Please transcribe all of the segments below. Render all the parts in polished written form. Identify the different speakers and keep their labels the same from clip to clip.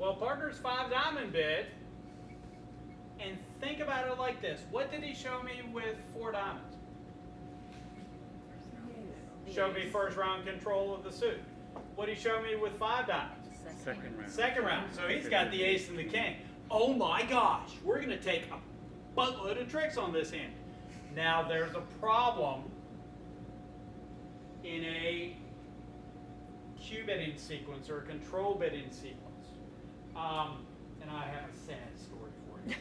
Speaker 1: Well, partner's 5 diamond bid, and think about it like this. What did he show me with 4 diamonds? Showed me first round control of the suit. What did he show me with 5 diamonds?
Speaker 2: Second round.
Speaker 1: Second round. So he's got the ace and the king. Oh my gosh, we're going to take a buttload of tricks on this hand. Now there's a problem in a Q bidding sequence or a control bidding sequence. And I have a sad story for you.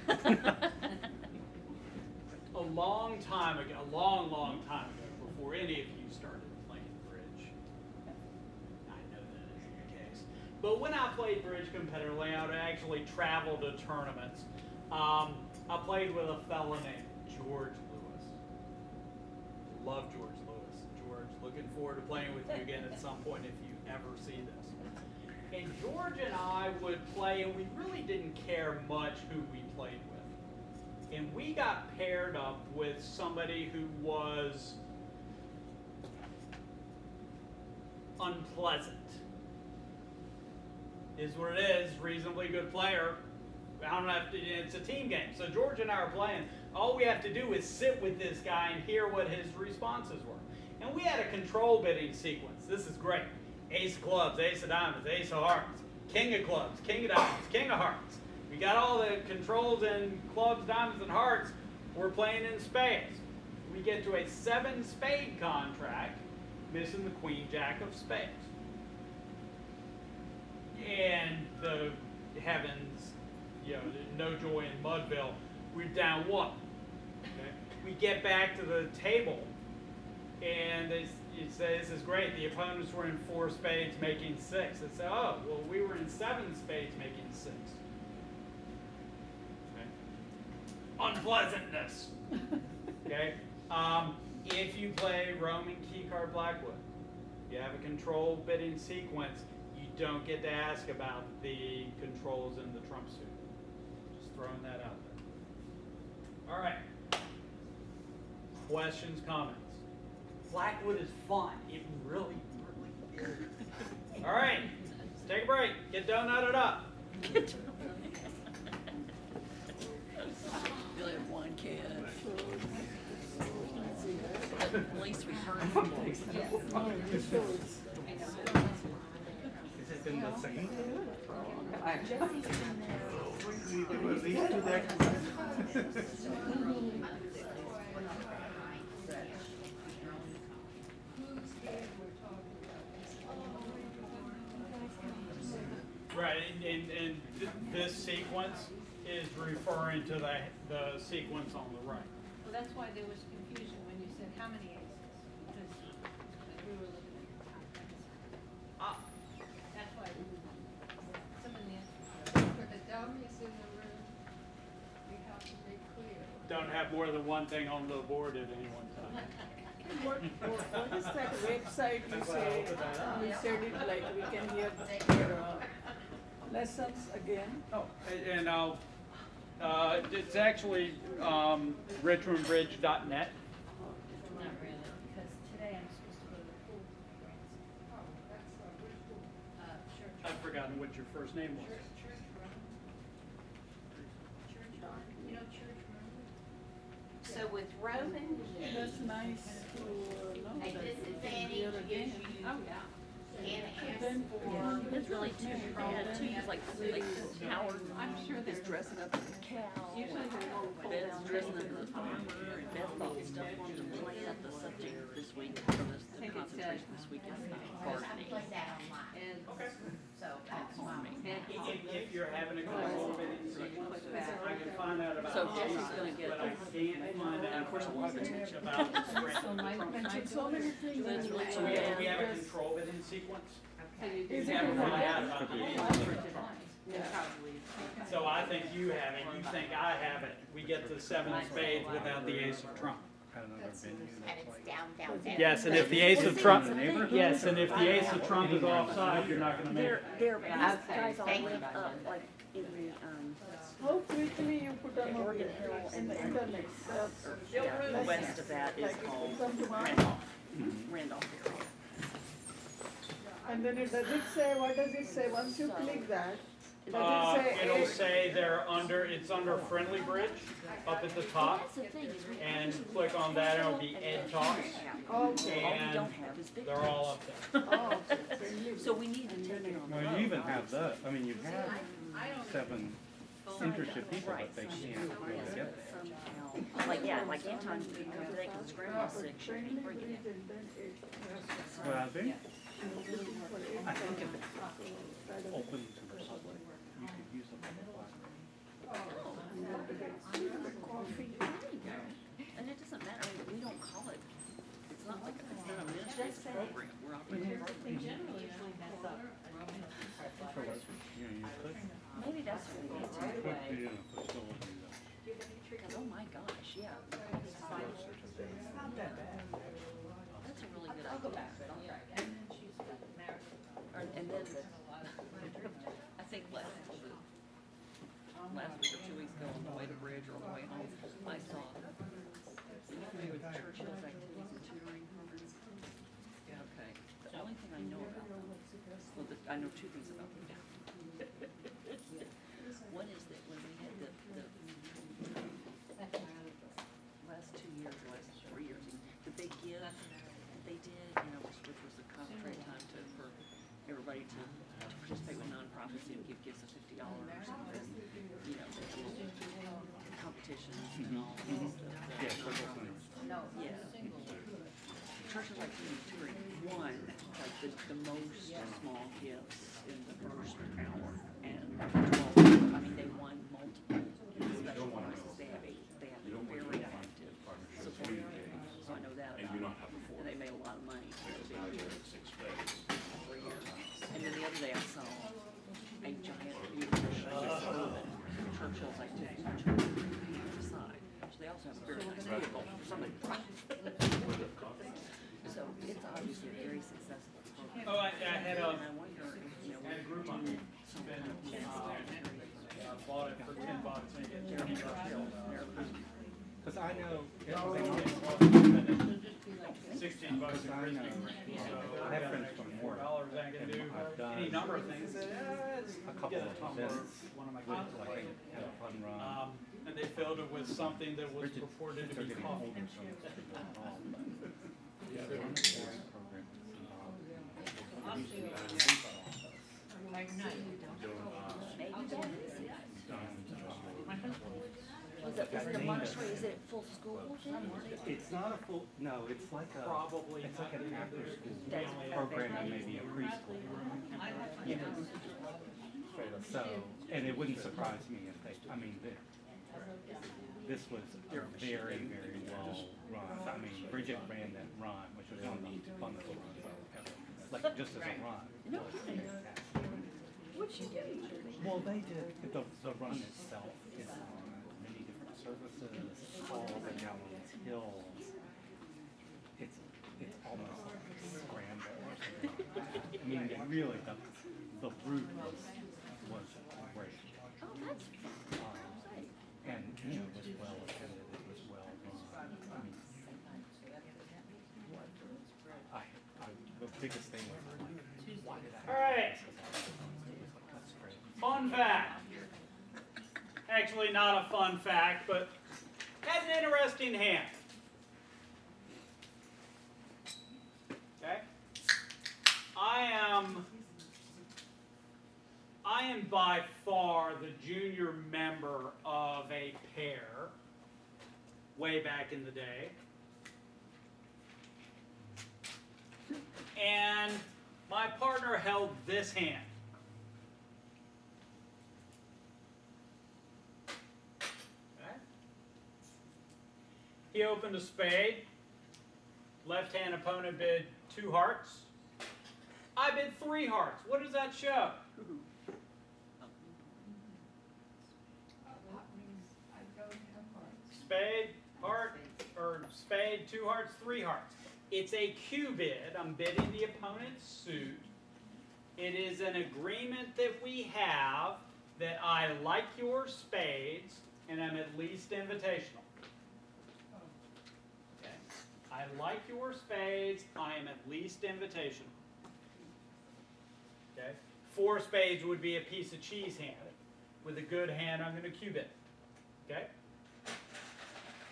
Speaker 1: A long time ago, long time ago, before any of you started playing bridge, I know that isn't the case, but when I played bridge competitively, I would actually travel to tournaments. I played with a fella named George Lewis. Love George Lewis. George, looking forward to playing with you again at some point if you ever see this. And George and I would play, and we really didn't care much who we played with. And we got paired up with somebody who was unpleasant. Is what it is, reasonably good player. I don't have to, it's a team game. So George and I are playing. All we have to do is sit with this guy and hear what his responses were. And we had a control bidding sequence. This is great. Ace of clubs, ace of diamonds, ace of hearts, king of clubs, king of diamonds, king of hearts. We got all the controls in clubs, diamonds, and hearts. We're playing in spades. We get to a 7-spade contract, missing the queen, jack of spades. And the heavens, you know, no joy in Mudville. We're down 1. Okay? We get back to the table, and you say, this is great. The opponents were in 4 spades making 6. They say, oh, well, we were in 7 spades making 6. Okay. Unpleasantness. Okay. If you play Roman keycard Blackwood, you have a control bidding sequence, you don't get to ask about the controls in the trump suit. Just throwing that out there. All right. Questions, comments? Blackwood is fun. It really is. All right. Let's take a break. Get donutted up.
Speaker 3: Really have one kid. At least we heard from them.
Speaker 2: Is it in the second? We at least do that.
Speaker 1: Right, and this sequence is referring to the sequence on the right.
Speaker 4: Well, that's why there was confusion when you said how many aces, because we were looking at the top. That's why some of the
Speaker 5: For the dummies in the room, we have to be clear.
Speaker 1: Don't have more than one thing on the board at any one time.
Speaker 6: What is that website you say? We said it like we can hear your lessons again.
Speaker 1: Oh, and I'll, it's actually richmondbridge.net.
Speaker 4: Not really, because today I'm supposed to go to the pool grants. Church.
Speaker 1: I've forgotten what your first name was.
Speaker 4: Church run. You know Church run?
Speaker 3: So with Roman,
Speaker 6: That's nice to know
Speaker 3: a
Speaker 6: that we can
Speaker 3: disadvantage
Speaker 6: hear
Speaker 3: is
Speaker 6: again.
Speaker 3: you
Speaker 4: Oh, yeah.
Speaker 3: can ask
Speaker 6: Then
Speaker 3: for.
Speaker 7: It's really too bad too, because like Howard
Speaker 4: I'm sure
Speaker 7: is
Speaker 4: there's
Speaker 7: dressing up as a cow.
Speaker 4: usually they're a little cold
Speaker 7: Beth's
Speaker 4: down.
Speaker 7: dressing up as a farmer, and Beth thought stuff wanted to plant. The subject this week, or the concentration this week is gardening.
Speaker 4: And
Speaker 5: So that's
Speaker 7: Farming.
Speaker 1: If you're having a control bidding sequence, I can find out about
Speaker 7: So
Speaker 1: the
Speaker 7: Jesse's
Speaker 1: sequence,
Speaker 7: gonna get,
Speaker 1: but I can't find
Speaker 7: and
Speaker 1: out
Speaker 7: of course a lot of it's
Speaker 1: about the spread.
Speaker 6: Mentioned so many things.
Speaker 7: That's really
Speaker 1: So we have a
Speaker 6: Yes.
Speaker 1: control bidding sequence.
Speaker 6: Is
Speaker 1: You
Speaker 6: it
Speaker 1: have to
Speaker 6: in
Speaker 1: find out
Speaker 6: the
Speaker 1: about the
Speaker 6: Yeah.
Speaker 1: So I think you have it, you think I have it. We get to 7 spades without the ace of trump.
Speaker 2: At another venue that's like.
Speaker 3: Down.
Speaker 1: Yes, and if the ace of trump, yes, and if the ace of trump is offside, you're not gonna make it.
Speaker 7: These guys all live up like in the,
Speaker 6: How quickly you put on
Speaker 7: Oregon
Speaker 6: the
Speaker 7: Hill
Speaker 6: in
Speaker 7: and
Speaker 6: the
Speaker 7: the
Speaker 6: internet.
Speaker 7: yeah, west of that is called
Speaker 6: Come tomorrow.
Speaker 7: Randolph area.
Speaker 6: And then does it say, what does it say? Once you click that, Does it say
Speaker 1: It'll
Speaker 6: eight?
Speaker 1: say it's under Friendly Bridge up at the
Speaker 7: Well,
Speaker 1: top.
Speaker 7: that's the thing, is we
Speaker 1: And
Speaker 7: actually
Speaker 1: click on that, and it'll be Ed Talks.
Speaker 6: Oh,
Speaker 7: All we
Speaker 1: And
Speaker 7: don't have is big
Speaker 1: they're all
Speaker 7: text.
Speaker 1: up there.
Speaker 6: oh, friendly.
Speaker 7: So we need to take it on the road.
Speaker 2: Well, you even have that, I mean, you have 7 interested people, but they can't really get there.
Speaker 7: Somehow, like, yeah, like Anton, you come today because his grandma's sick, she can't bring it in.
Speaker 2: Well, I think if it's open to the public, you could use them in the library.
Speaker 7: And it doesn't matter, I mean, we don't call it, it's not like, it's not a ministerial program, we're operating a program.
Speaker 2: So that's, you know, you could
Speaker 7: Maybe that's what we need to do.
Speaker 2: put it in a facility that
Speaker 7: Because, oh my gosh, yeah.
Speaker 2: closer to them.
Speaker 7: That's a really good idea. And then I think last week or 2 weeks ago on the way to Bridge or on the way home, I saw, you familiar with Churchill's activities and tutoring program? Okay, the only thing I know about them, well, I know 2 things about them. One is that when we had the last 2 years, last 3 years, the big give that they did, you know, which was the concentrate time for everybody to participate with nonprofits and give gifts of $50 and, you know, competitions and all these stuff.
Speaker 2: Yeah, circle centers.
Speaker 7: Yeah. Churches like touring won like the most small gifts in the first hour, and 12, I mean, they won multiple special prizes. They have a very active support group, so I know that about it. And they made a lot of money for the big years, 3 years. And then the other day I saw a giant beautiful Churchill's activity side. So they also have a very nice vehicle for somebody to drive. So it's obviously a very successful program.
Speaker 1: Oh, I had
Speaker 7: And I wonder if, you know,
Speaker 1: had a group on
Speaker 7: we
Speaker 1: it.
Speaker 7: do some kind of
Speaker 1: Bought it for $10 and it gets
Speaker 2: Cause I know,
Speaker 1: $16
Speaker 2: Because
Speaker 1: in
Speaker 2: I
Speaker 1: Frisbee.
Speaker 2: know,
Speaker 1: So
Speaker 2: I have friends from
Speaker 1: $4
Speaker 2: work,
Speaker 1: I can do
Speaker 2: I've done
Speaker 1: any number of things.
Speaker 2: a couple
Speaker 1: Get a
Speaker 2: of
Speaker 1: tumbler,
Speaker 2: events
Speaker 1: one of my
Speaker 2: with
Speaker 1: kids
Speaker 2: like
Speaker 1: played.
Speaker 2: a fun run.
Speaker 1: And they filled it with something that was
Speaker 2: Bridget,
Speaker 1: purported to
Speaker 2: they're
Speaker 1: be
Speaker 2: getting
Speaker 1: coffee.
Speaker 2: older, so it's not all, but yeah, the one program is involved.
Speaker 7: maybe that is it. Was it a Montessori, is it full school then?
Speaker 2: It's not a full, no, it's like a,
Speaker 1: Probably
Speaker 2: it's like an after-school
Speaker 7: That's
Speaker 2: program and maybe a preschool. Yeah. So, and it wouldn't surprise me if they, I mean, this was very, very well run. I mean, Bridget ran that run, which was one of the funnest runs I've ever, like just as a run.
Speaker 7: No
Speaker 2: was
Speaker 7: kidding.
Speaker 2: fantastic.
Speaker 7: What'd she do?
Speaker 2: Well, they did, the run itself is on many different surfaces, all the way down these hills. It's almost like a scramble or something. I mean, really, the route was great.
Speaker 7: Oh, that's
Speaker 2: And, you know, it was well attended, it was well run. I mean, the biggest thing was like, why did I?
Speaker 1: All right.
Speaker 2: It was like, that's great.
Speaker 1: Fun fact. Actually, not a fun fact, but has an interesting hand. Okay? I am by far the junior member of a pair way back in the day. And my partner held this hand. Okay. He opened a spade. Left-hand opponent bid 2 hearts. I bid 3 hearts. What does that show? Spade, heart, or spade, 2 hearts, 3 hearts. It's a Q bid. I'm bidding the opponent's suit. It is an agreement that we have that I like your spades and I'm at least invitational. Okay. I like your spades, I am at least invitational. Okay. 4 spades would be a piece of cheese hand. With a good hand, I'm going to cue bid. Okay?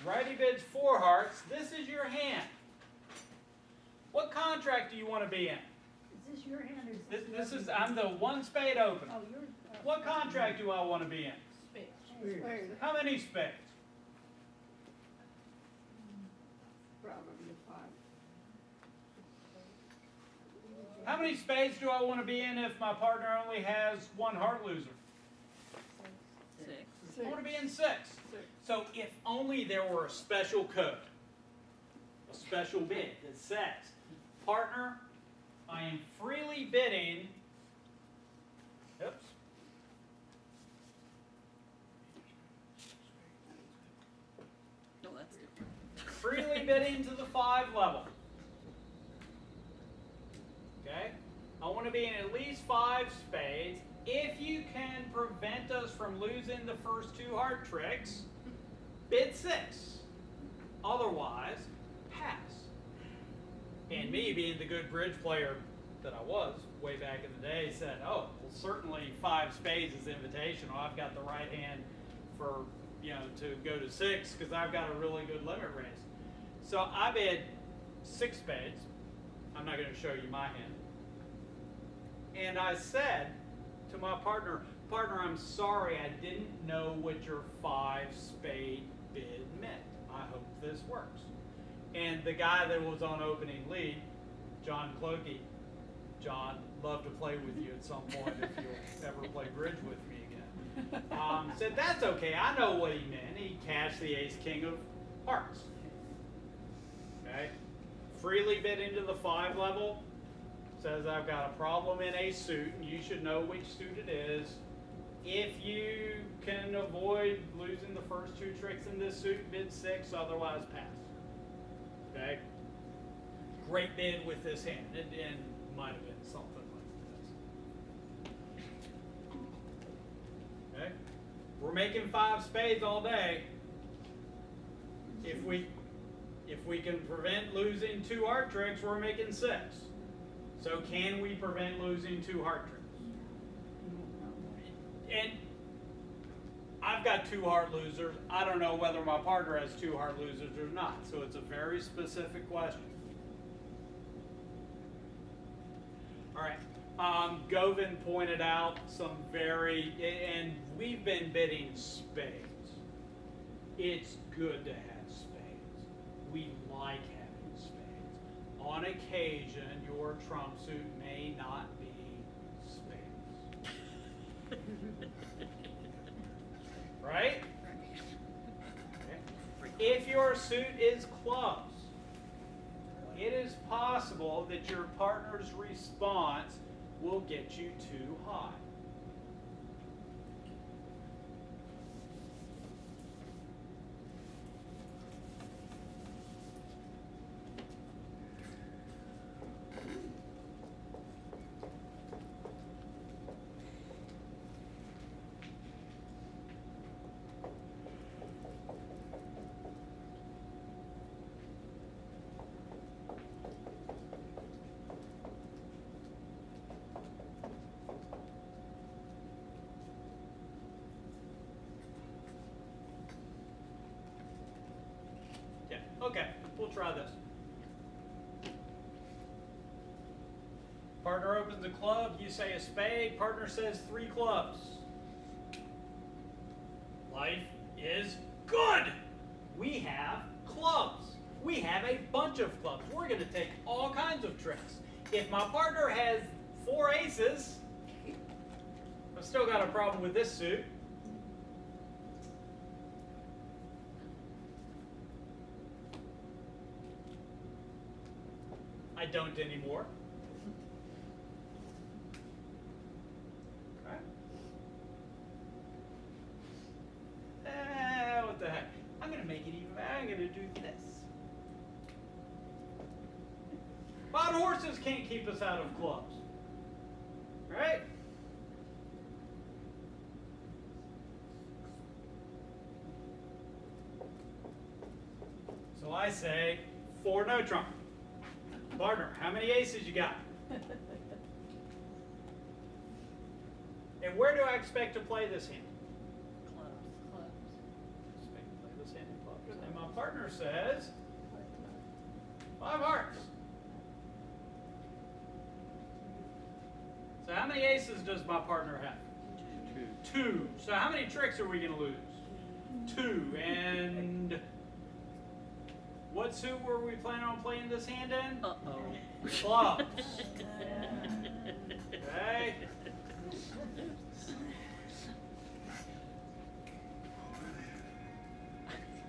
Speaker 1: Righty bids 4 hearts. This is your hand. What contract do you want to be in?
Speaker 4: Is this your hand or is
Speaker 1: This is, I'm the 1 spade open.
Speaker 4: Oh, yours.
Speaker 1: What contract do I want to be in?
Speaker 4: Space.
Speaker 6: Spade,
Speaker 1: How many spades?
Speaker 6: probably 5.
Speaker 1: How many spades do I want to be in if my partner only has 1 heart loser?
Speaker 7: 6.
Speaker 1: I want to be in 6. So if only there were a special code, a special bid that says, partner, I am freely bidding, oops,
Speaker 7: No, that's different.
Speaker 1: freely bidding to the 5 level. Okay? I want to be in at least 5 spades. If you can prevent us from losing the first 2 heart tricks, bid 6. Otherwise, pass. And me, being the good bridge player that I was way back in the day, said, oh, well, certainly 5 spades is invitational. I've got the right hand for, to go to 6 because I've got a really good limit raise. So I bid 6 spades. I'm not going to show you my hand. And I said to my partner, I'm sorry, I didn't know what your 5 spade bid meant. I hope this works. And the guy that was on opening lead, John Clokey, John, love to play with you at some point if you'll ever play bridge with me again, said, that's okay, I know what he meant. He cashed the ace king of hearts. Okay? Freely bid into the 5 level. Says I've got a problem in a suit, and you should know which suit it is. If you can avoid losing the first 2 tricks in this suit, bid 6, otherwise pass. Okay? Great bid with this hand, and might have been something like this. Okay? We're making 5 spades all day. If we can prevent losing 2 heart tricks, we're making 6. So can we prevent losing 2 heart tricks? And I've got 2 heart losers. I don't know whether my partner has 2 heart losers or not. So it's a very specific question. All right. Govin pointed out some and we've been bidding spades. It's good to have spades. We like having spades. On occasion, your trump suit may not be spades. Right? Okay. If your suit is clubs, it is possible that your partner's response will get you too high. Okay, we'll try this. Partner opens a club, you say a spade, partner says 3 clubs. Life is good. We have clubs. We have a bunch of clubs. We're going to take all kinds of tricks. If my partner has 4 aces, I've still got a problem with this suit. I don't anymore. Okay. What the heck? I'm going to make it even better. I'm going to do this. Wild horses can't keep us out of clubs. Right? So I say 4 no trump. Partner, how many aces you got? And where do I expect to play this hand?
Speaker 4: Clubs.
Speaker 1: Expect to play this hand in clubs. And my partner says 5 hearts. So how many aces does my partner have? 2. So how many tricks are we going to lose? 2. And what suit were we planning on playing this hand in?
Speaker 7: Uh-oh.
Speaker 1: Clubs. Okay.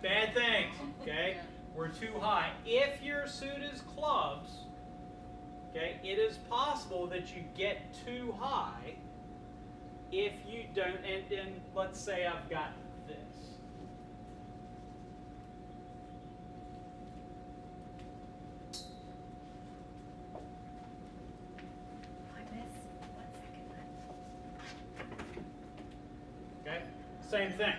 Speaker 1: Bad things. Okay. We're too high. If your suit is clubs, okay, it is possible that you get too high if you don't, and let's say I've got this. Okay, same thing.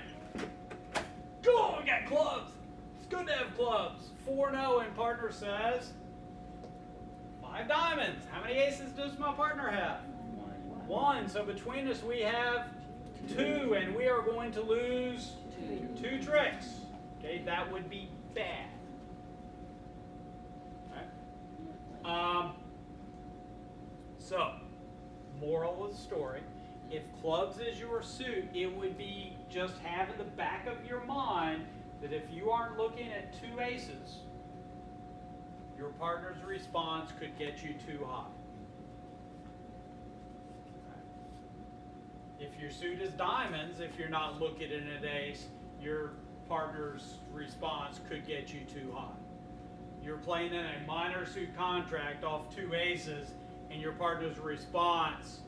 Speaker 1: Oh, we got clubs. It's good to have clubs. 4-0 and partner says 5 diamonds. How many aces does my partner have? 1. So between us we have 2, and we are going to lose 2 tricks. Okay, that would be bad. Okay. So, moral of the story. If clubs is your suit, it would be just having the back of your mind that if you aren't looking at 2 aces, your partner's response could get you too high. If your suit is diamonds, if you're not looking at an ace, your partner's response could get you too high. You're playing in a minor suit contract off 2 aces, and your partner's response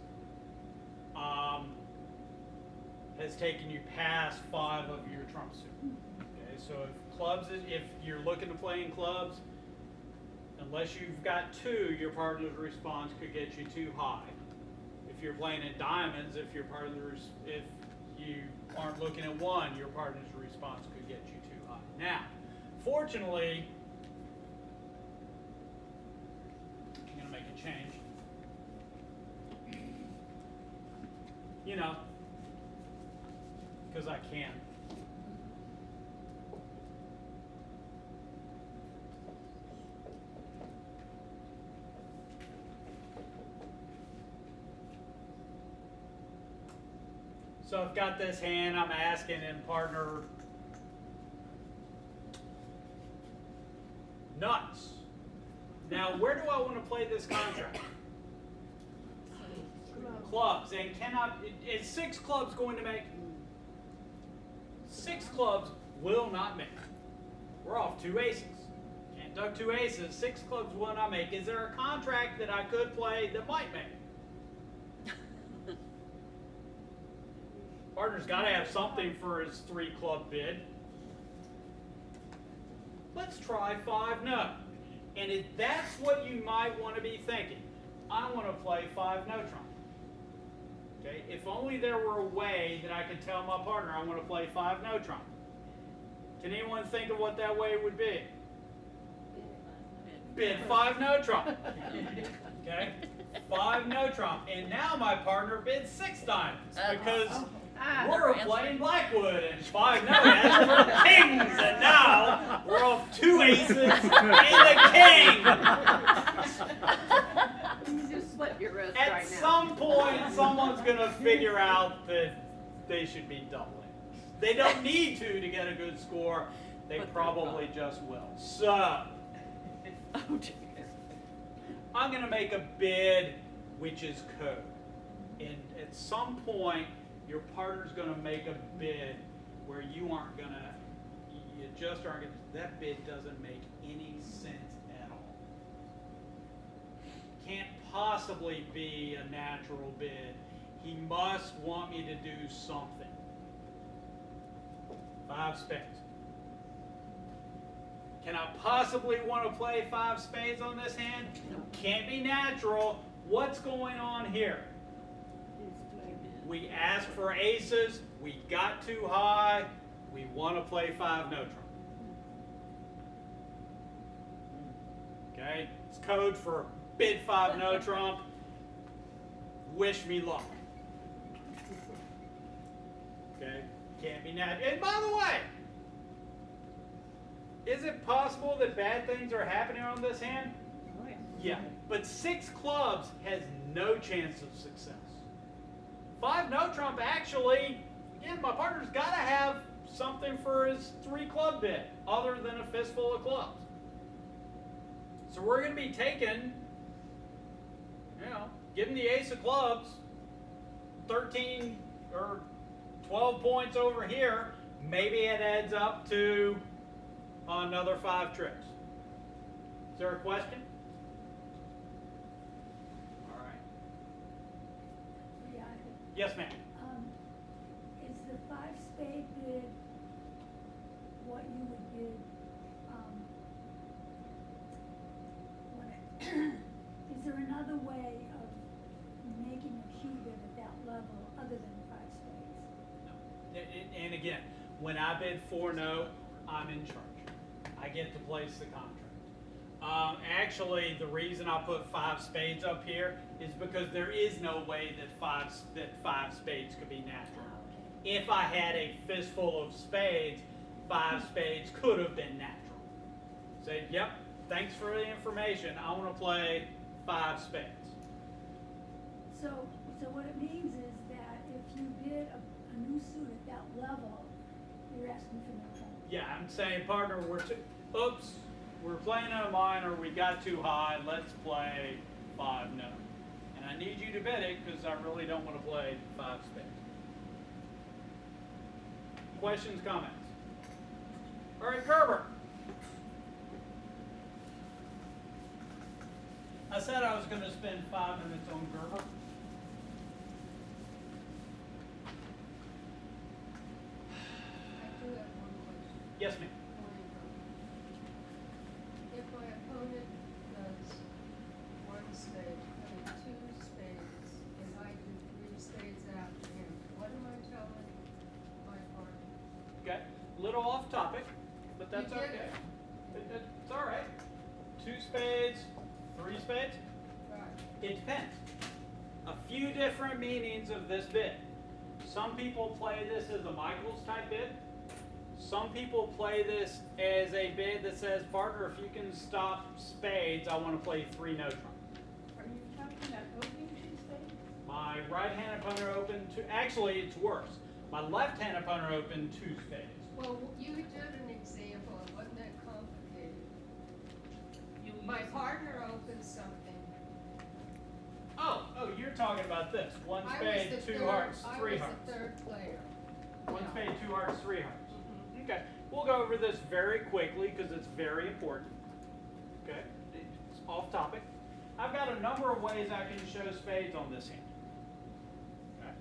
Speaker 1: has taken you past 5 of your trump suit. Okay, so if clubs, if you're looking to play in clubs, unless you've got 2, your partner's response could get you too high. If you're playing in diamonds, if you aren't looking at 1, your partner's response could get you too high. Now, fortunately, I'm going to make a change. You know, because I can. So I've got this hand, I'm asking in partner nuts. Now, where do I want to play this contract? Clubs. And is 6 clubs going to make? 6 clubs will not make. We're off 2 aces. Can't duck 2 aces. 6 clubs will not make. Is there a contract that I could play that might make? Partner's got to have something for his 3 club bid. Let's try 5-no. And if that's what you might want to be thinking, I want to play 5-no trump. Okay? If only there were a way that I could tell my partner I want to play 5-no trump. Can anyone think of what that way would be? Bid 5-no trump. Okay? 5-no trump. And now my partner bids 6 diamonds because we're playing Blackwood and 5-no as for kings, and now we're off 2 aces and a king.
Speaker 3: You just slit your wrist
Speaker 1: At
Speaker 3: right now.
Speaker 1: some point, someone's going to figure out that they should be doubling. They don't need to get a good score. They probably just will. So, I'm going to make a bid which is code. And at some point, your partner's going to make a bid where you aren't going to, you just aren't going to, that bid doesn't make any sense at all. Can't possibly be a natural bid. He must want me to do something. 5 spades. Can I possibly want to play 5 spades on this hand? Can't be natural. What's going on here? We asked for aces. We got too high. We want to play 5-no trump. Okay? It's code for bid 5-no trump. Wish me luck. Okay? Can't be natural. And by the way, is it possible that bad things are happening on this hand?
Speaker 7: Oh, yeah.
Speaker 1: Yeah. But 6 clubs has no chance of success. 5 no trump actually, again, my partner's got to have something for his 3 club bid other than a fistful of clubs. So we're going to be taking, giving the ace of clubs 13 or 12 points over here. Maybe it adds up to another 5 tricks. Is there a question? All right.
Speaker 8: Yeah,
Speaker 1: Yes, ma'am.
Speaker 8: is the 5-spade bid what you would bid, is there another way of making a cue bid at that level other than 5 spades?
Speaker 1: And again, when I bid 4 no, I'm in charge. I get to place the contract. Actually, the reason I put 5 spades up here is because there is no way that 5 spades could be natural. If I had a fistful of spades, 5 spades could have been natural. Say, yep, thanks for the information. I want to play 5 spades.
Speaker 8: So what it means is that if you bid a new suit at that level, you're asking for no trouble.
Speaker 1: Yeah, I'm saying, partner, we're playing a minor, we got too high, let's play 5 no. And I need you to bid it because I really don't want to play 5 spades. Questions, comments? All right, Gerber. I said I was going to spend 5 minutes on Gerber.
Speaker 5: I do have one question.
Speaker 1: Yes, ma'am.
Speaker 5: If my opponent does 1 spade, I mean 2 spades, and I do 3 spades after him, what am I telling my partner?
Speaker 1: Okay, little off topic, but that's
Speaker 5: You did
Speaker 1: okay.
Speaker 5: it.
Speaker 1: It's all right. 2 spades, 3 spades?
Speaker 5: Right.
Speaker 1: It depends. A few different meanings of this bid. Some people play this as a Michaels type bid. Some people play this as a bid that says, partner, if you can stop spades, I want to play 3 no trump.
Speaker 6: Are you talking about opening 2 spades?
Speaker 1: My right hand opponent opened 2, actually it's worse. My left hand opponent opened 2 spades.
Speaker 5: Well, you did an example, it wasn't that complicated. My partner opened something.
Speaker 1: Oh, you're talking about this. 1
Speaker 5: I was
Speaker 1: spade,
Speaker 5: the
Speaker 1: 2
Speaker 5: third-
Speaker 1: hearts, 3 hearts.
Speaker 5: I was the 3rd player.
Speaker 1: 1
Speaker 5: Yeah.
Speaker 1: spade, 2 hearts, 3 hearts. Okay, we'll go over this very quickly because it's very important. Okay, it's off topic. I've got a number of ways I can show spades on this hand. Okay.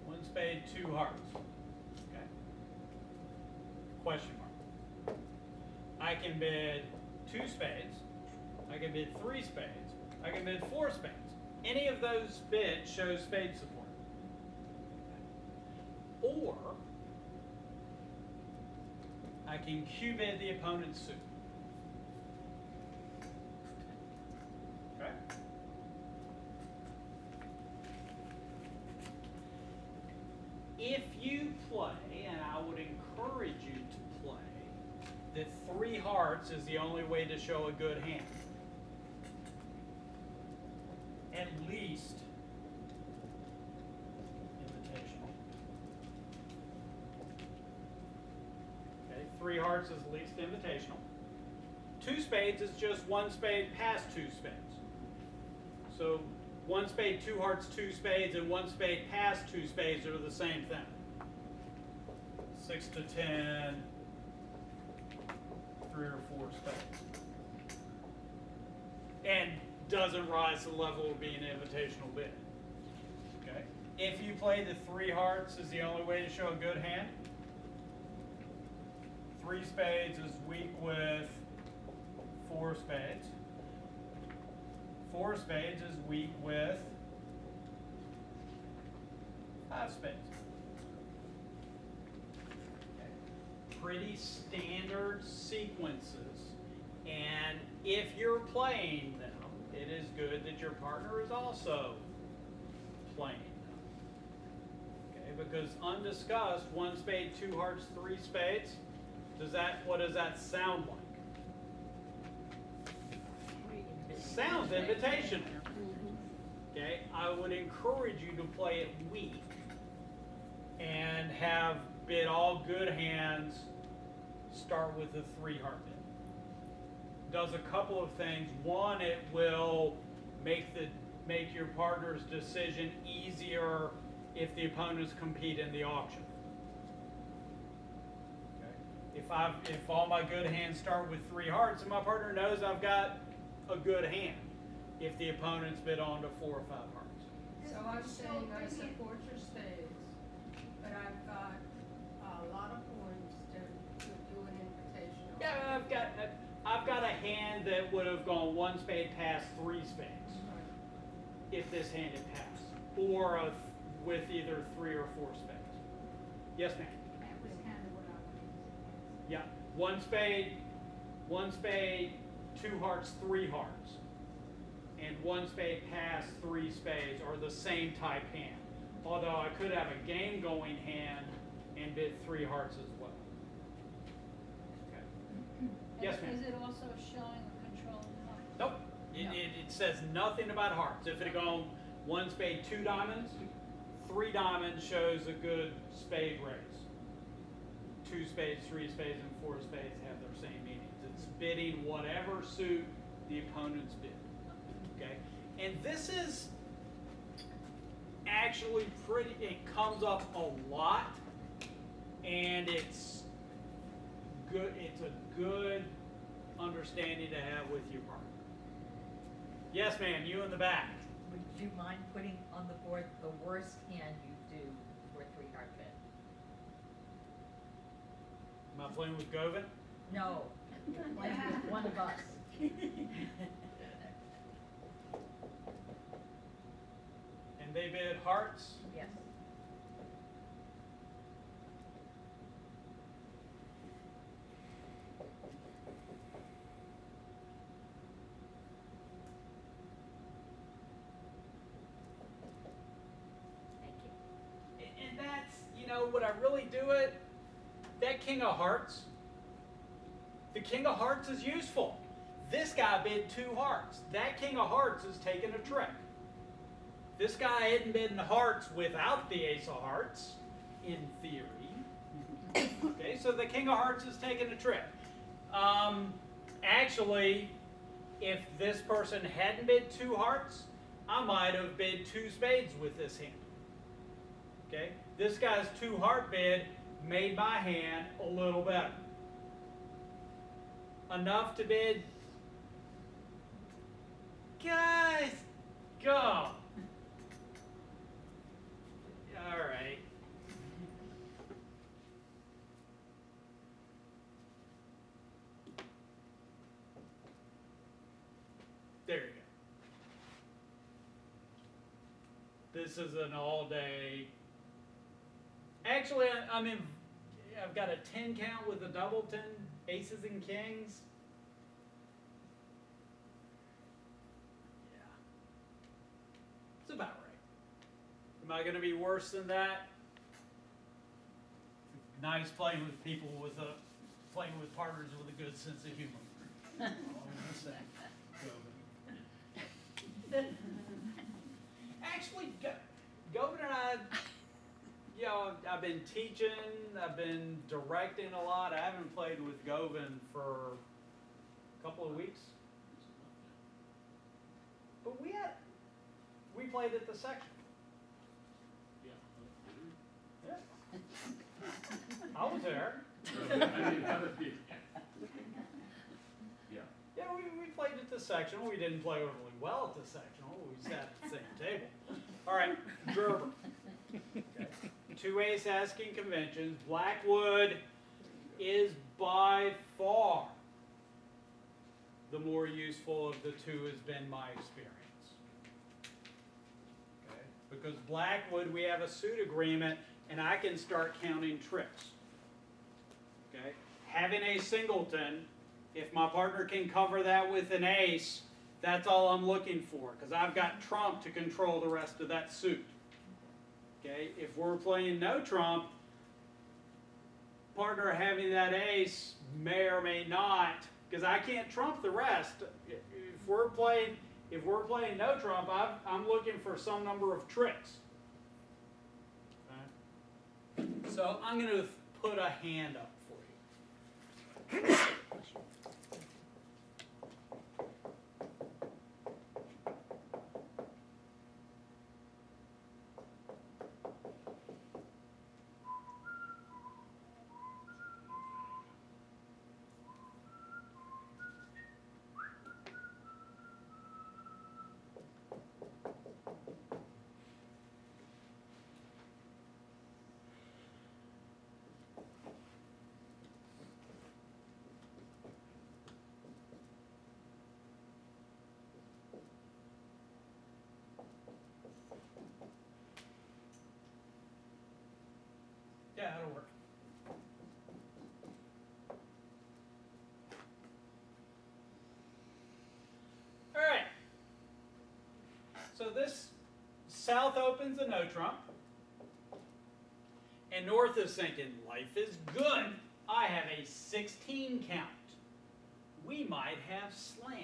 Speaker 1: One spade, 2 hearts. Okay. Question mark. I can bid 2 spades. I can bid 3 spades. I can bid 4 spades. Any of those bids show spade support. Or I can cue bid the opponent's suit. Okay? If you play, and I would encourage you to play, that 3 hearts is the only way to show a good hand. At least invitational. Okay, 3 hearts is at least invitational. 2 spades is just 1 spade past 2 spades. So 1 spade, 2 hearts, 2 spades, and 1 spade past 2 spades are the same thing. 6 to 10, 3 or 4 spades. And doesn't rise to the level of being an invitational bid. Okay? If you play the 3 hearts is the only way to show a good hand. 3 spades is weak with 4 spades. 4 spades is weak with 5 spades. Okay. Pretty standard sequences, and if you're playing them, it is good that your partner is also playing. Okay, because undiscussed, 1 spade, 2 hearts, 3 spades, what does that sound like? Sounds invitational. Okay, I would encourage you to play it weak and have bid all good hands start with a 3 heart bid. Does a couple of things. One, it will make your partner's decision easier if the opponents compete in the auction. Okay. If all my good hands start with 3 hearts, and my partner knows I've got a good hand, if the opponents bid on to 4 or 5 hearts.
Speaker 5: So I'm saying I support your spades, but I've got a lot of points to do an invitational.
Speaker 1: Yeah, I've got a hand that would have gone 1 spade past 3 spades if this hand had passed, or with either 3 or 4 spades. Yes, ma'am.
Speaker 4: That was kind of what I wanted to say.
Speaker 1: Yeah, 1 spade, 2 hearts, 3 hearts, and 1 spade past 3 spades are the same type hand. Although I could have a game going hand and bid 3 hearts as well. Okay. Yes, ma'am.
Speaker 4: Is it also showing or controlling hearts?
Speaker 1: Nope.
Speaker 4: No.
Speaker 1: It says nothing about hearts. If it had gone 1 spade, 2 diamonds, 3 diamonds shows a good spade raise. 2 spades, 3 spades, and 4 spades have their same meanings. It's bidding whatever suit the opponents bid. Okay? And this is actually pretty, it comes up a lot, and it's good, it's a good understanding to have with your partner. Yes, ma'am, you in the back.
Speaker 9: Would you mind putting on the board the worst hand you do for a 3 heart bid?
Speaker 1: Am I playing with Govan?
Speaker 9: No, you're playing with one of us.
Speaker 1: And they bid hearts?
Speaker 9: Yes. Thank you.
Speaker 1: And that's, you know, would I really do it? That king of hearts, the king of hearts is useful. This guy bid 2 hearts. That king of hearts is taking a trick. This guy isn't bidding hearts without the ace of hearts, in theory. Okay, so the king of hearts is taking a trick. Actually, if this person hadn't bid 2 hearts, I might have bid 2 spades with this hand. Okay, this guy's 2 heart bid made my hand a little better. Enough to bid. Guys, go. All right. There you go. This is an all-day. Actually, I've got a 10 count with a double 10, aces and kings. Yeah. It's about right. Am I going to be worse than that? Nice playing with people playing with partners with a good sense of humor. All I'm gonna say. Govan. Actually, Govan and I, you know, I've been teaching, I've been directing a lot. I haven't played with Govan for a couple of weeks. But we played at the section. Yeah. I was there. Yeah, we played at the sectional. We didn't play overly well at the sectional. We sat at the same table. All right, Gerber. Okay. 2 ace asking conventions. Blackwood is by far the more useful of the 2 has been my experience. Okay? Because Blackwood, we have a suit agreement, and I can start counting tricks. Okay? Having a singleton, if my partner can cover that with an ace, That's all I'm looking for, because I've got trump to control the rest of that suit. Okay, if we're playing no trump, partner having that ace may or may not, because I can't trump the rest. If we're playing no trump, I'm looking for some number of tricks. Okay? So I'm going to put a hand up for you. Yeah, that'll work. All right. So this south opens a no trump, and north is thinking, life is good. I have a 16 count. We might have slam.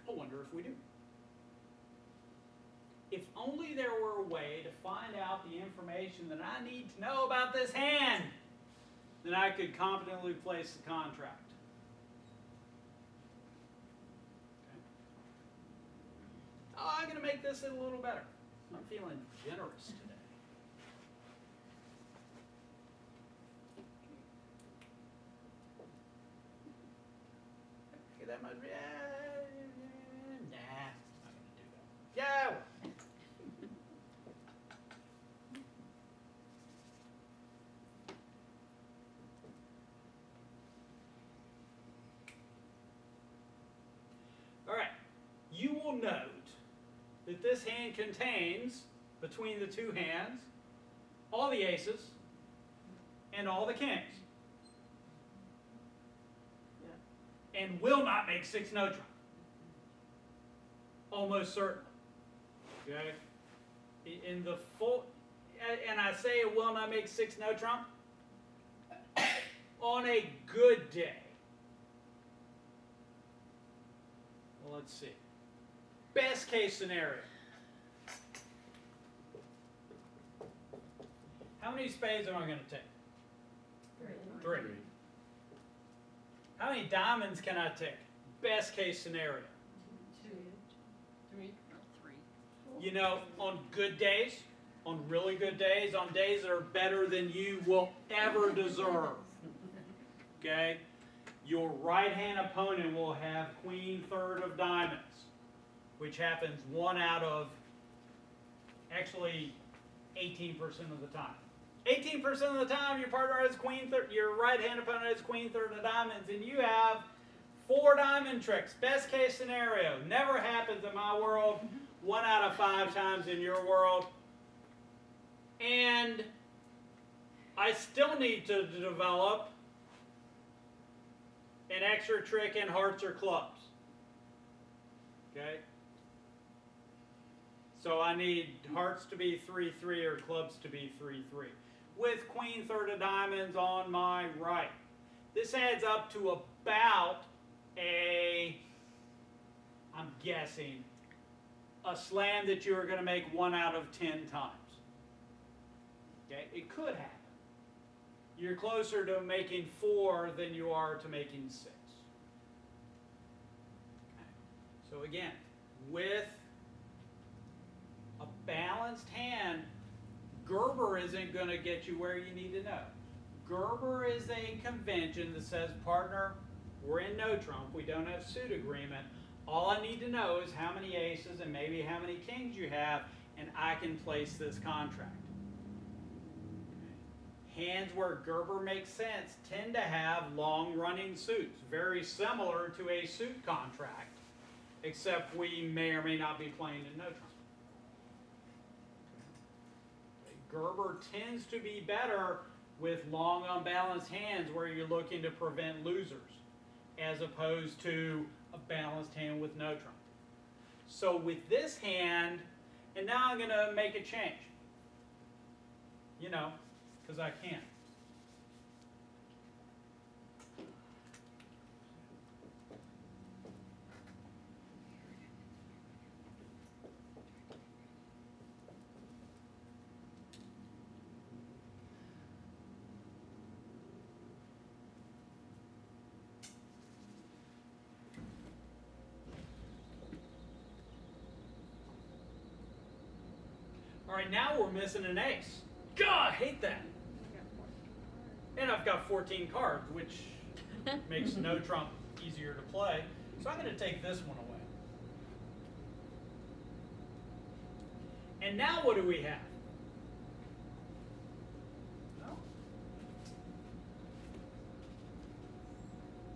Speaker 1: I wonder if we do. If only there were a way to find out the information that I need to know about this hand, then I could competently place the contract. Okay. Oh, I'm going to make this a little better. I'm feeling generous today. Okay, that might be, nah, I'm not going to do that. Yeah. All right, you will note that this hand contains, between the two hands, all the aces and all the kings. Yeah. And will not make 6 no trump. Almost certainly. Okay? In the full, and I say it will not make 6 no trump, on a good day. Well, let's see. Best case scenario. How many spades am I going to take? 3. How many diamonds can I take? Best case scenario.
Speaker 5: 2, 3.
Speaker 7: No, 3.
Speaker 1: You know, on good days, on really good days, on days that are better than you will ever deserve. Okay? Your right-hand opponent will have queen third of diamonds, which happens 1 out of, actually, 18% of the time. 18% of the time, your partner has queen third, your right-hand opponent has queen third of diamonds, and you have 4 diamond tricks. Best case scenario. Never happens in my world. 1 out of 5 times in your world. And I still need to develop an extra trick in hearts or clubs. Okay? So I need hearts to be 3-3 or clubs to be 3-3. With queen third of diamonds on my right. This adds up to about I'm guessing, a slam that you are going to make 1 out of 10 times. Okay? It could happen. You're closer to making 4 than you are to making 6. Okay. So again, with a balanced hand, Gerber isn't going to get you where you need to know. Gerber is a convention that says, partner, we're in no trump, we don't have suit agreement. All I need to know is how many aces and maybe how many kings you have, and I can place this contract. Hands where Gerber makes sense tend to have long-running suits, very similar to a suit contract, except we may or may not be playing in no trump. Gerber tends to be better with long unbalanced hands where you're looking to prevent losers. as opposed to a balanced hand with no trump. So with this hand, and now I'm going to make a change. You know, because I can. All right, now we're missing an ace. God, I hate that. And I've got 14 cards, which makes no trump easier to play. So I'm going to take this one away. And now what do we have?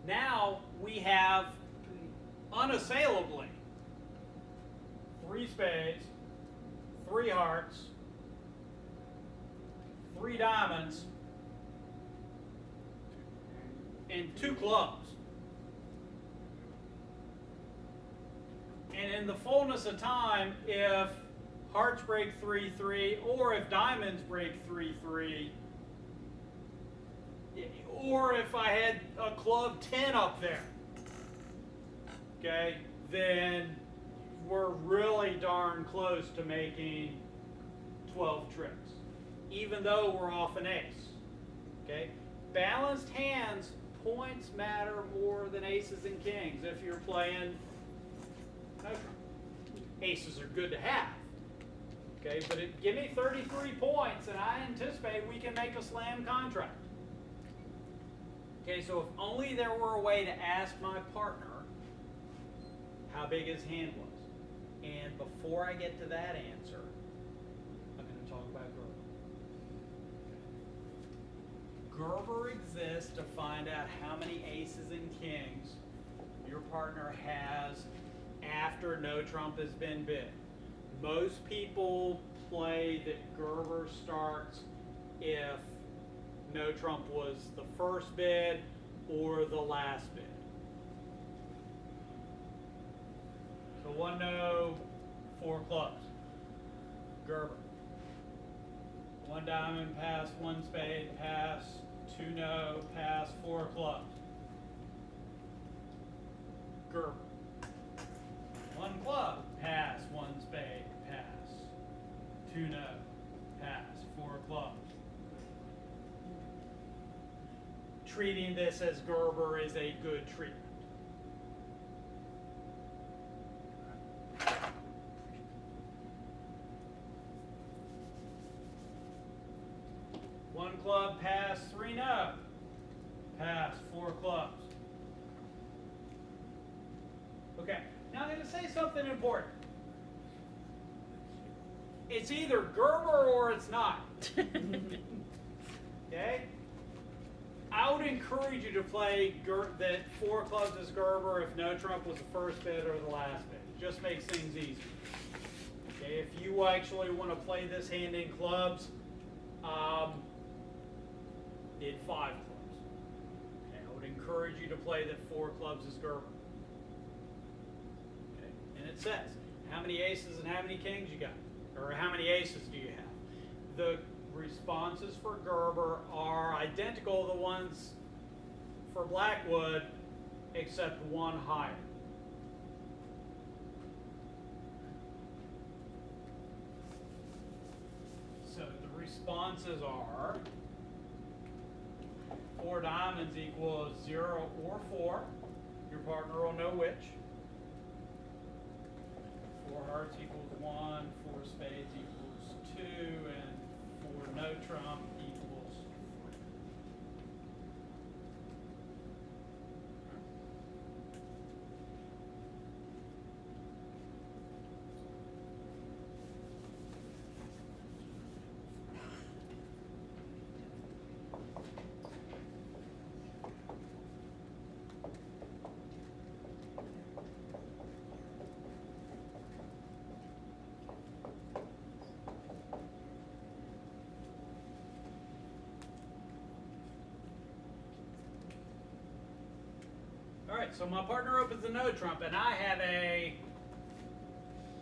Speaker 1: Now we have unassailably 3 spades, 3 hearts, 3 diamonds, and 2 clubs. And in the fullness of time, if hearts break 3-3, or if diamonds break 3-3, or if I had a club 10 up there, okay, then we're really darn close to making 12 tricks, even though we're off an ace. Okay, balanced hands, points matter more than aces and kings if you're playing no trump. Aces are good to have. Okay, but give me 33 points, and I anticipate we can make a slam contract. Okay, so if only there were a way to ask my partner how big his hand was. And before I get to that answer, I'm going to talk about Gerber. Gerber exists to find out how many aces and kings your partner has after no trump has been bid. Most people play that Gerber starts if no trump was the first bid or the last bid. So 1 no, 4 clubs. Gerber. 1 diamond, pass, 1 spade, pass, 2 no, pass, 4 clubs. Gerber. 1 club, pass, 1 spade, pass, 2 no, pass, 4 clubs. Treating this as Gerber is a good treatment. One club, pass, 3 no, pass, 4 clubs. Okay, now I'm going to say something important. It's either Gerber or it's not. Okay? I would encourage you to play that 4 clubs is Gerber if no trump was the first bid or the last bid. It just makes things easier. Okay, if you actually want to play this hand in clubs, did 5 clubs. Okay, I would encourage you to play that 4 clubs is Gerber. Okay, and it says how many aces and how many kings you got, or how many aces do you have. The responses for Gerber are identical to the ones for Blackwood, except 1 higher. So the responses are 4 diamonds equals 0 or 4. Your partner will know which. 4 hearts equals 1. 4 spades equals 2. And 4 no trump equals 3. right, so my partner opens the no trump, and I have a,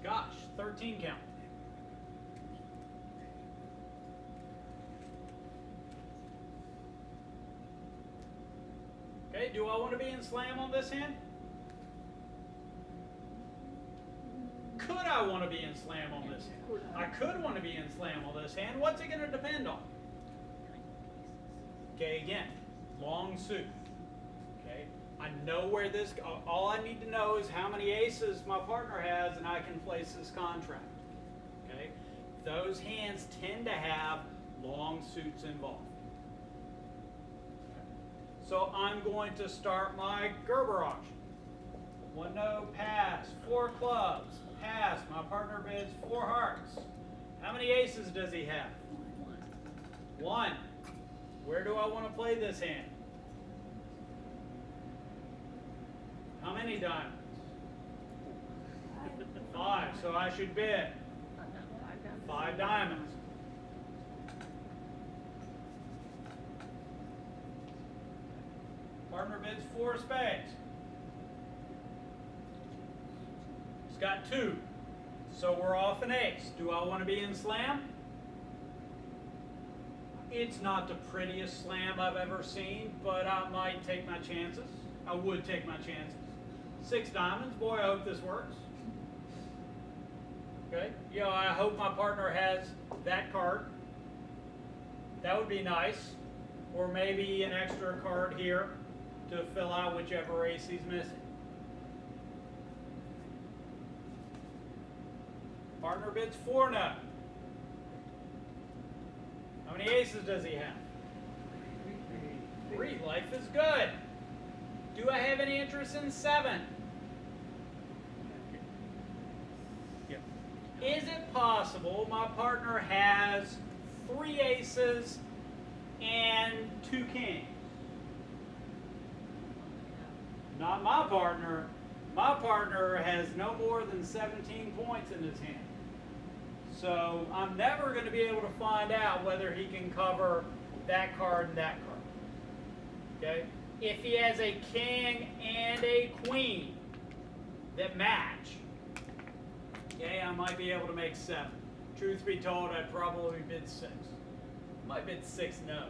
Speaker 1: gosh, 13 count. Okay, do I want to be in slam on this hand? Could I want to be in slam on this hand? I could want to be in slam on this hand. What's it going to depend on? Okay, again, long suit. Okay, I know where this, all I need to know is how many aces my partner has, and I can place this contract. Okay, those hands tend to have long suits involved. So I'm going to start my Gerber auction. One no, pass, 4 clubs, pass. My partner bids 4 hearts. How many aces does he have? 1. Where do I want to play this hand? How many diamonds? 5. So I should bid 5 diamonds. Partner bids 4 spades. He's got 2. So we're off an ace. Do I want to be in slam? It's not the prettiest slam I've ever seen, but I might take my chances. I would take my chances. 6 diamonds. Boy, I hope this works. Okay. You know, I hope my partner has that card. That would be nice. Or maybe an extra card here to fill out whichever ace he's missing. Partner bids 4 now. How many aces does he have? 3. Life is good. Do I have any interest in 7?
Speaker 2: Yep.
Speaker 1: Is it possible my partner has 3 aces and 2 kings? Not my partner. My partner has no more than 17 points in his hand. So I'm never going to be able to find out whether he can cover that card and that card. Okay? If he has a king and a queen that match, okay, I might be able to make 7. Truth be told, I'd probably bid 6. Might bid 6 no.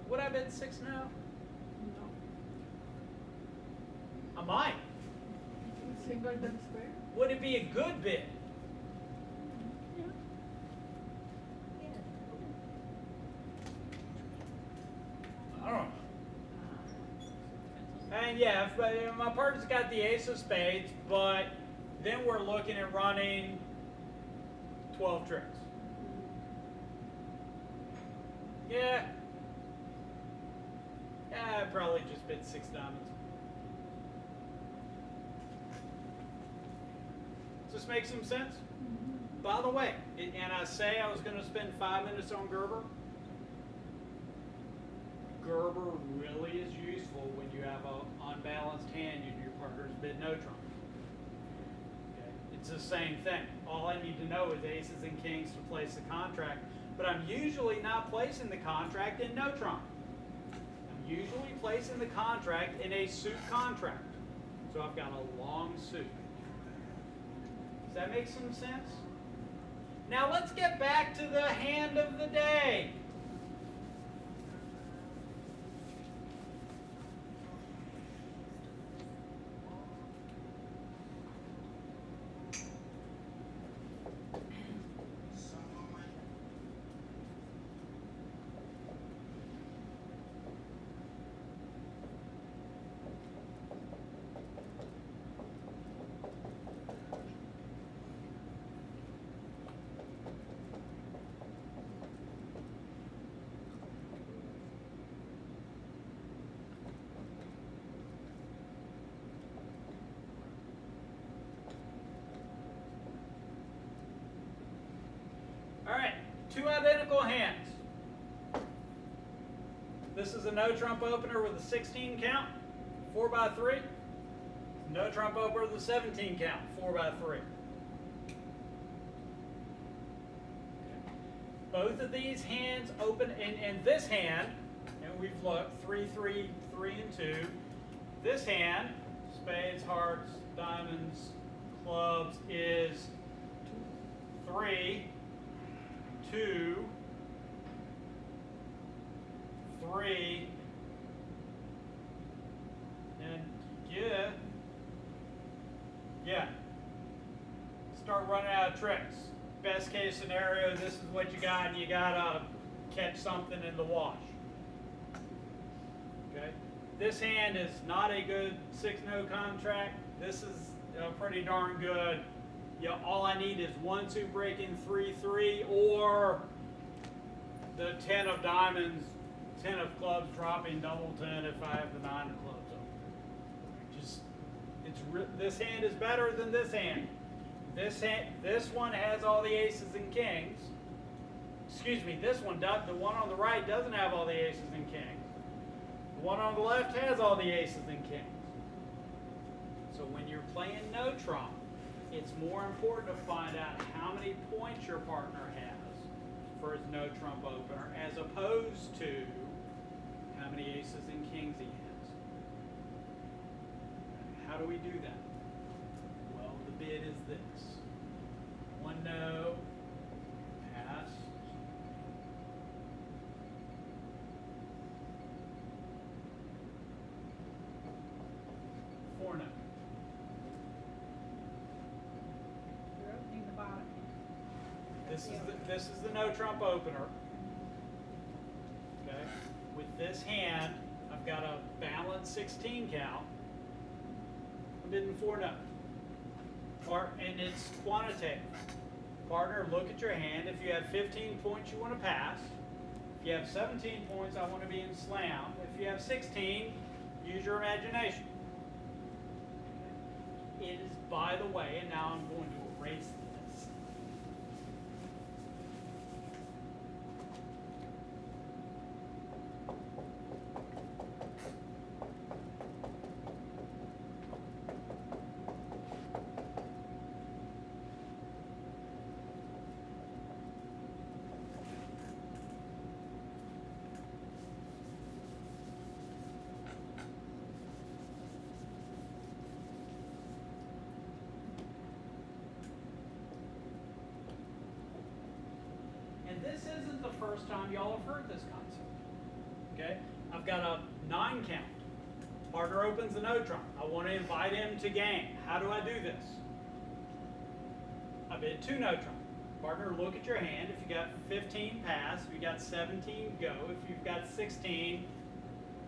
Speaker 1: Would I bid 6 no?
Speaker 6: No.
Speaker 1: I might.
Speaker 6: Singleton square?
Speaker 1: Would it be a good bid? I don't know. And yeah, if my partner's got the ace of spades, but then we're looking at running 12 tricks. Yeah. Yeah, I'd probably just bid 6 diamonds. Does this make some sense? By the way, and I say I was going to spend 5 minutes on Gerber. Gerber really is useful when you have an unbalanced hand and your partner's bid no trump. Okay. It's the same thing. All I need to know is aces and kings to place the contract, but I'm usually not placing the contract in no trump. I'm usually placing the contract in a suit contract. So I've got a long suit. Does that make some sense? Now let's get back to the hand of the day. All right, 2 identical hands. This is a no trump opener with a 16 count, 4x3. No trump opener with a 17 count, 4x3. Both of these hands open, and this hand, and we've looked, 3, 3, 3, and 2. This hand, spades, hearts, diamonds, clubs, is 3, 2, 3, and yeah. Start running out of tricks. Best case scenario, this is what you got, and you gotta catch something in the wash. Okay? This hand is not a good 6-note contract. This is pretty darn good. All I need is 1, 2 breaking 3, 3, or the 10 of diamonds, 10 of clubs dropping double 10 if I have the 9 of clubs open. This hand is better than this hand. This one has all the aces and kings. Excuse me, this one does. The one on the right doesn't have all the aces and kings. The one on the left has all the aces and kings. So when you're playing no trump, it's more important to find out how many points your partner has for his no trump opener, as opposed to how many aces and kings he has. How do we do that? Well, the bid is this. 1 no, pass. 4 no.
Speaker 4: You're opening the bottom.
Speaker 1: This is the no trump opener. Okay. With this hand, I've got a balanced 16 count. I'm bidding 4 no. And it's quantitative. Partner, look at your hand. If you have 15 points, you want to pass. If you have 17 points, I want to be in slam. If you have 16, use your imagination. It is, by the way, and now I'm going to erase this. And this isn't the first time y'all have heard this concept. Okay? I've got a 9 count. Partner opens the no trump. I want to invite him to game. How do I do this? I bid 2 no trump. Partner, look at your hand. If you got 15, pass. If you got 17, go. If you've got 16,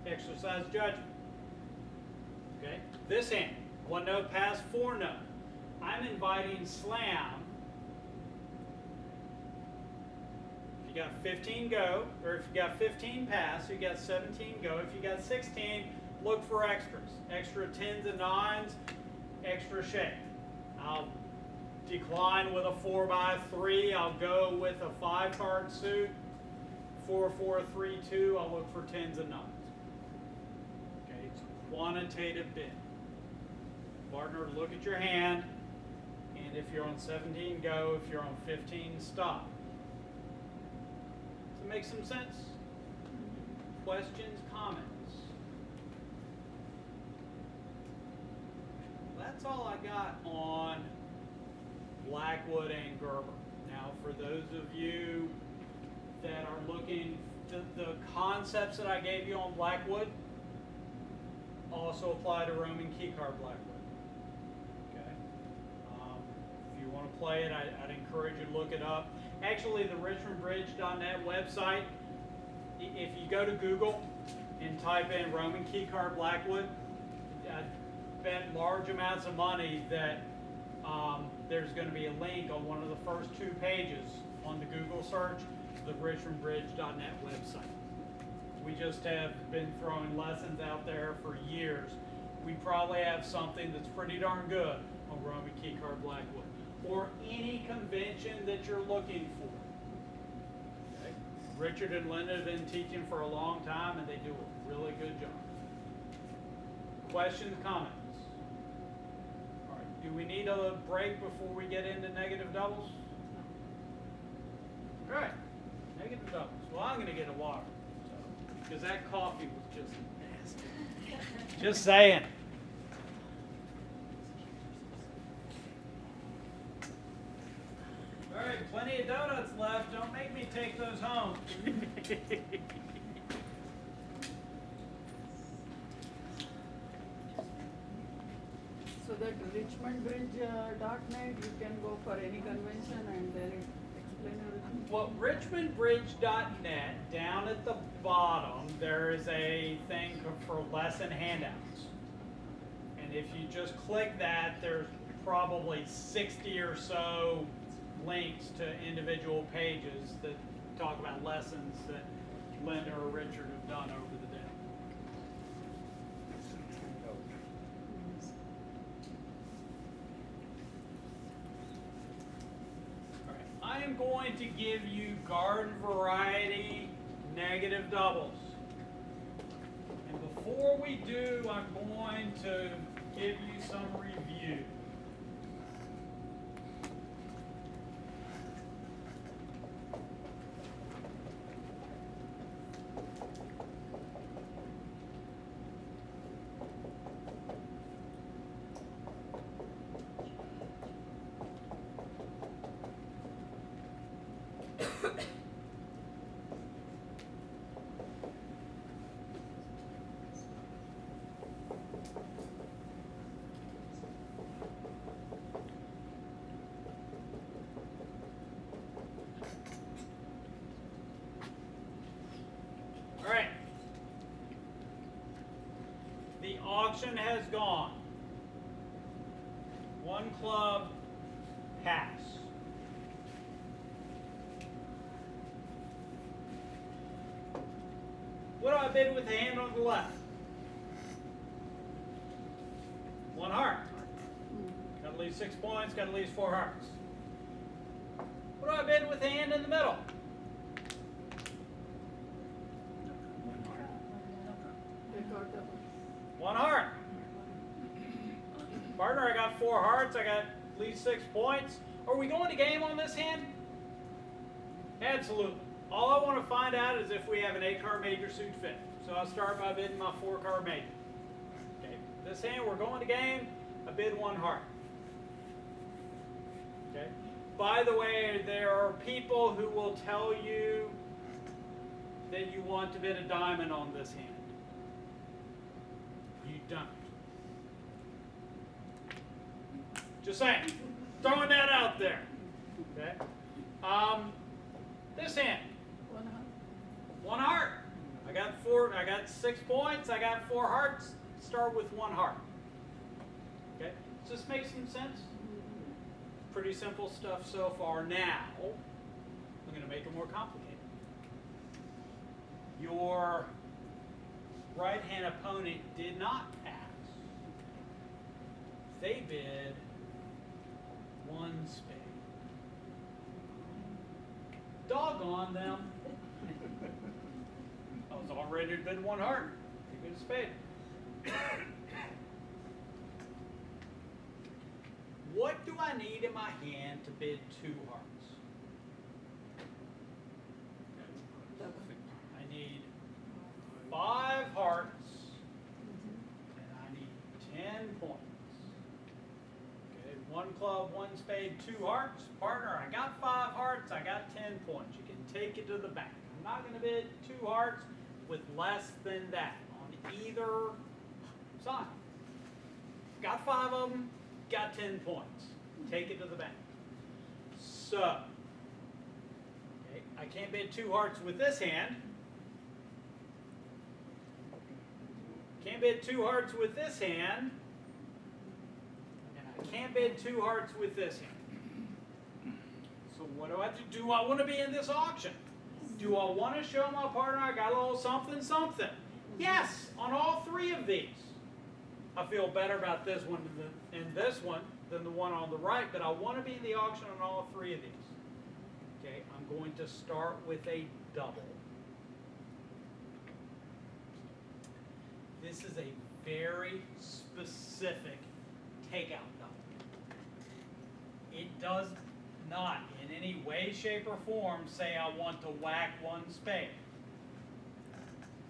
Speaker 1: exercise judgment. Okay? This hand, 1 no, pass, 4 no. I'm inviting slam. If you got 15, go. Or if you got 15, pass. If you got 17, go. If you got 16, look for extras. Extra 10s and 9s, extra shake. I'll decline with a 4x3. I'll go with a 5-card suit. 4, 4, 3, 2. I'll look for 10s and 9s. Okay, it's a quantitative bid. Partner, look at your hand. And if you're on 17, go. If you're on 15, stop. Does it make some sense? Questions, comments? That's all I got on Blackwood and Gerber. Now, for those of you that are looking, the concepts that I gave you on Blackwood also apply to Roman keycard Blackwood. Okay. If you want to play it, I'd encourage you to look it up. Actually, the RichmondBridge.net website, if you go to Google and type in Roman keycard Blackwood, I bet large amounts of money that there's going to be a link on one of the first 2 pages on the Google search to the RichmondBridge.net website. We just have been throwing lessons out there for years. We probably have something that's pretty darn good on Roman keycard Blackwood, or any convention that you're looking for. Okay? Richard and Linda have been teaching for a long time, and they do a really good job. Questions, comments? All right. Do we need a break before we get into negative doubles? All right. Negative doubles. Well, I'm going to get a water. So because that coffee was just nasty. Just saying. All right, plenty of donuts left. Don't make me take those home.
Speaker 6: So that richmondbridge.net, you can go for any convention and then it explain everything.
Speaker 1: Well, richmondbridge.net, down at the bottom, there is a thing for lesson handouts. And if you just click that, there's probably 60 or so links to individual pages that talk about lessons that Linda or Richard have done over the day. All right. I am going to give you garden variety negative doubles. And before we do, I'm going to give you some review. All right. The auction has gone. One club pass. What do I bid with the hand on the left? One heart. Got to leave 6 points, got to leave 4 hearts. What do I bid with the hand in the middle? One heart. Partner, I got 4 hearts. I got at least 6 points. Are we going to game on this hand? Absolutely. All I want to find out is if we have an 8-card major suit fit. So I'll start by bidding my 4-card major. Okay. This hand, we're going to game. I bid 1 heart. Okay. By the way, there are people who will tell you that you want to bid a diamond on this hand. You don't. Just saying. Throwing that out there. Okay. This hand. 1 heart. I got 6 points. I got 4 hearts. Start with 1 heart. Okay. Does this make some sense? Pretty simple stuff so far. Now, I'm going to make it more complicated. Your right-hand opponent did not pass. They bid 1 spade. Doggone them. I was all ready to bid 1 heart. They bid a spade. What do I need in my hand to bid 2 hearts? I need 5 hearts, and I need 10 points. Okay, 1 club, 1 spade, 2 hearts. Partner, I got 5 hearts, I got 10 points. You can take it to the bank. I'm not going to bid 2 hearts with less than that on either side. Got 5 of them, got 10 points. Take it to the bank. So, okay, I can't bid 2 hearts with this hand. Can't bid 2 hearts with this hand. And I can't bid 2 hearts with this hand. So what do I do? Do I want to be in this auction? Do I want to show my partner I got a little something, something? Yes, on all 3 of these. I feel better about this one and this one than the one on the right, but I want to be in the auction on all 3 of these. Okay, I'm going to start with a double. This is a very specific takeout double. It does not in any way, shape, or form say I want to whack 1 spade.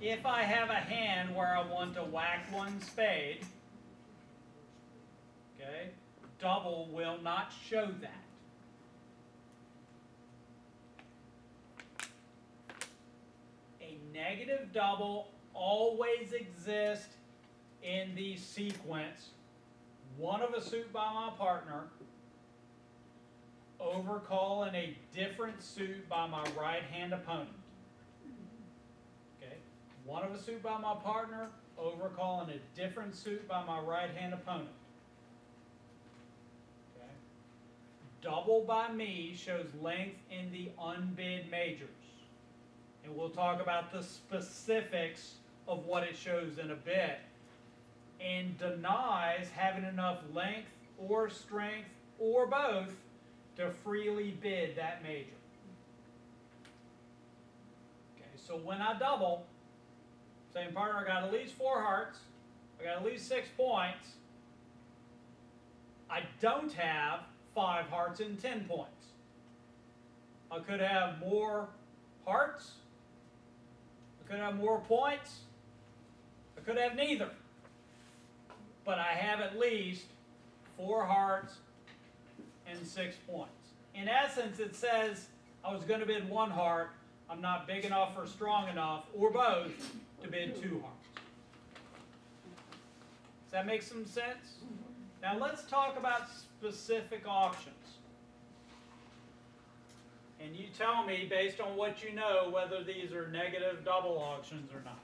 Speaker 1: if I have a hand where I want to whack one spade, okay, double will not show that. A negative double always exists in the sequence, one of a suit by my partner, overcalling a different suit by my right hand opponent. Okay, one of a suit by my partner, overcalling a different suit by my right hand opponent. Okay, double by me shows length in the unbid majors. And we'll talk about the specifics of what it shows in a bit. And denies having enough length or strength or both to freely bid that major. Okay, so when I double, same partner, I got at least 4 hearts, I got at least 6 points, I don't have 5 hearts and 10 points. I could have more hearts, I could have more points, I could have neither. But I have at least 4 hearts and 6 points. In essence, it says I was going to bid 1 heart, I'm not big enough or strong enough, or both, to bid 2 hearts. Does that make some sense? Now let's talk about specific auctions. And you tell me, based on what you know, whether these are negative double auctions or not.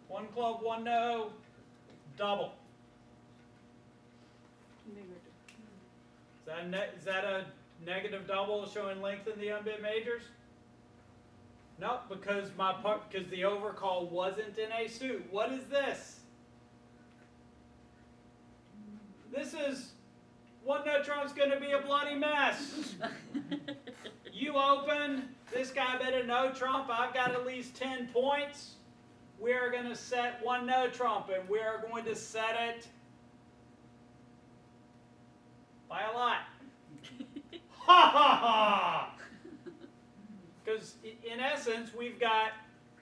Speaker 1: 1 club, 1 no, double. Is that a negative double showing length in the unbid majors? No, because the overcall wasn't in a suit. What is this? This is 1 no trump's going to be a bloody mess. You open, this guy bid a no trump, I've got at least 10 points. We are going to set 1 no trump, and we are going to set it by a lot. Ha ha ha! Because in essence, we've got,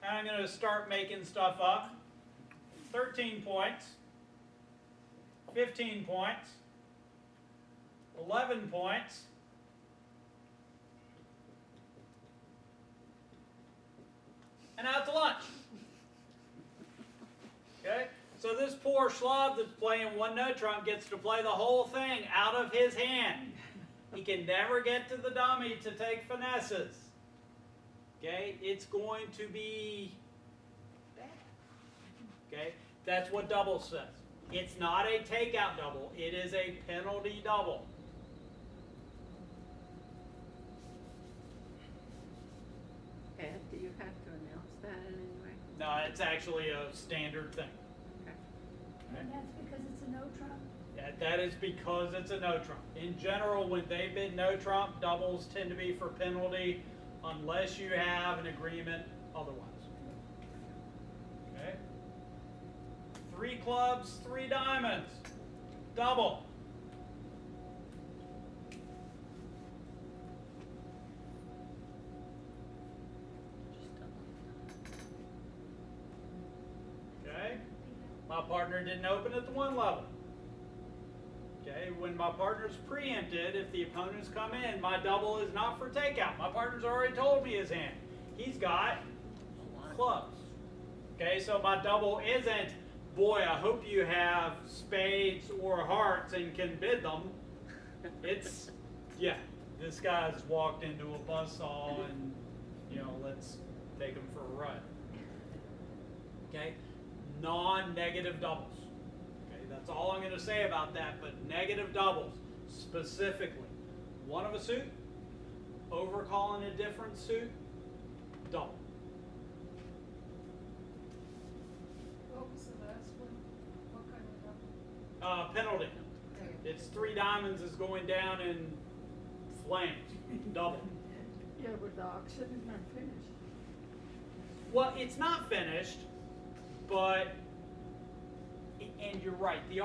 Speaker 1: and I'm going to start making stuff up, 13 points, 15 points, 11 points, and out to lunch. Okay? So this poor schlub that's playing 1 no trump gets to play the whole thing out of his hand. He can never get to the dummy to take finesses. Okay? It's going to be bad. Okay? That's what double says. It's not a takeout double. It is a penalty double.
Speaker 7: Ed, do you have to announce that in any way?
Speaker 1: No, it's actually a standard thing.
Speaker 8: And that's because it's a no trump?
Speaker 1: That is because it's a no trump. In general, when they bid no trump, doubles tend to be for penalty unless you have an agreement otherwise. Okay? 3 clubs, 3 diamonds. Double. Okay? My partner didn't open at the 1 level. Okay, when my partner's preempted, if the opponents come in, my double is not for takeout. My partner's already told me his hand. He's got clubs. Okay, so my double isn't, boy, I hope you have spades or hearts and can bid them. It's, yeah, this guy's walked into a buzzsaw and, let's take him for a ride. Okay, non-negative doubles. That's all I'm going to say about that, but negative doubles, specifically. 1 of a suit, overcalling a different suit, double.
Speaker 5: What was the last one? What kind of double?
Speaker 1: Penalty. It's 3 diamonds is going down in flames, double.
Speaker 6: Yeah, but the auction is not finished.
Speaker 1: Well, it's not finished, but, and you're right, the